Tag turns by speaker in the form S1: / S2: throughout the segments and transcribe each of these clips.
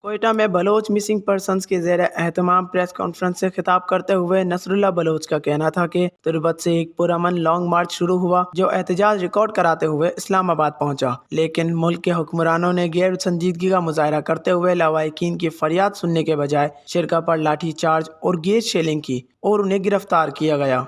S1: कोयटा में Bloch missing persons के ज़ेर एहतमाम प्रेस कॉन्फ्रेंस से खिताब करते हुए नसरुल्लाह बलोच का कहना था कि तुर्बत से एक पुरअमन लॉन्ग मार्च शुरू हुआ जो एहतजाज रिकॉर्ड कराते हुए इस्लामाबाद पहुंचा, लेकिन मुल्क के हुक्मरानों ने गैर संजीदगी का मुजाहरा करते हुए लवाहिकीन की फरियाद सुनने के बजाय शिरका पर लाठी चार्ज और गैस शेलिंग की और उन्हें गिरफ्तार किया गया।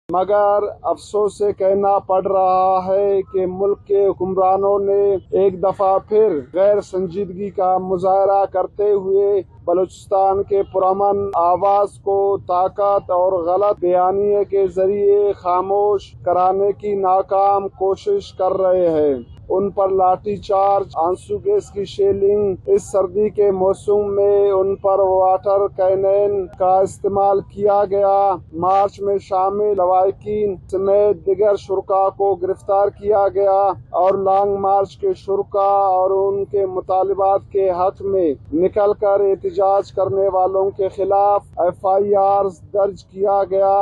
S2: मगर अफसोस से कहना पड़ रहा है कि मुल्क के हुक्मरानों ने एक दफा फिर गैर संजीदगी का मुजाहरा करते हुए बलूचिस्तान के पुरअमन आवाज को ताकत और गलत बयानिए के जरिए खामोश कराने की नाकाम कोशिश कर रहे हैं। उन पर लाठी चार्ज, आंसू गैस की शेलिंग, इस सर्दी के मौसम में उन पर वाटर कैनन का इस्तेमाल किया गया। मार्च में शामिल लवाहिकीन समेत दिगर शुरका को गिरफ्तार किया गया और लॉन्ग मार्च के शुरका और उनके मुतालिबात के हक में निकल कर एहतजाज करने वालों के खिलाफ FIR दर्ज किया गया।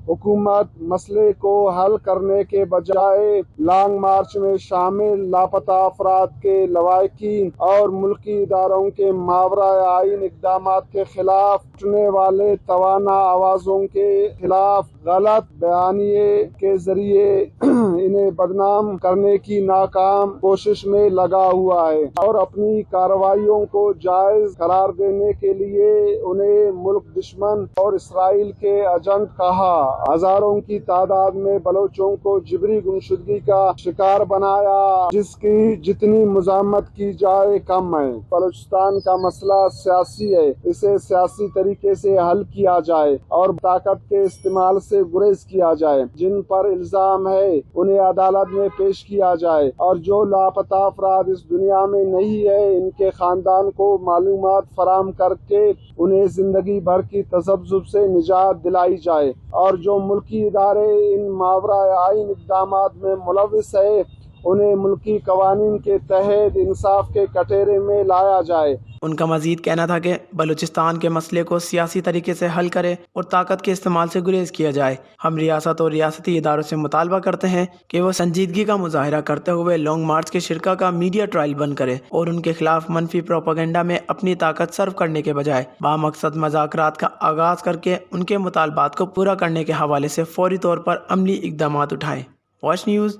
S2: हुकूमत मसले को हल करने के बजाय लॉन्ग मार्च में शामिल लापता अफराद के लवाहिकीन और मुल्की इदारों के मावरा आइन इक़दामात के खिलाफ उठने वाले तवाना आवाज़ों के खिलाफ गलत बयानिए के जरिए इन्हें बदनाम करने की नाकाम कोशिश में लगा हुआ है और अपनी कार्रवाइयों को जायज करार देने के लिए उन्हें मुल्क दुश्मन और इसराइल के एजेंट कहा। हजारों की तादाद में बलोचों को जिबरी गुमशुदगी का शिकार बनाया, जिसकी जितनी मुज़ाहमत की जाए कम है। बलूचिस्तान का मसला सियासी है, इसे सियासी तरीके से हल किया जाए और ताकत के इस्तेमाल से गुरेज किया जाए। जिन पर इल्जाम है उन्हें अदालत में पेश किया जाए और जो लापता अफराद इस दुनिया में नहीं है इनके खानदान को मालूमात फराम करके उन्हें जिंदगी भर की तसब्जुब से निजात दिलाई जाए और जो मुल्की इदारे इन मावरा आइन इक़दामात में मुलविस है उन्हें मुल्की कवानीन के तहत इंसाफ के कटहरे में लाया जाए।
S1: उनका मजीद कहना था कि बलूचिस्तान के मसले को सियासी तरीके से हल करे और ताकत के इस्तेमाल से गुरेज किया जाए। हम रियासत और रियासती इदारों से मुतालबा करते हैं कि वो संजीदगी का मुजाहरा करते हुए लॉन्ग मार्च के शिरका का मीडिया ट्रायल बंद करे और उनके खिलाफ मनफी प्रोपेगेंडा में अपनी ताकत सर्व करने के बजाय बामकसद मज़ाकरात का आगाज़ करके उनके मुतालबात को पूरा करने के हवाले से फौरी तौर पर अमली इक़दामात उठाएँ। Watch news.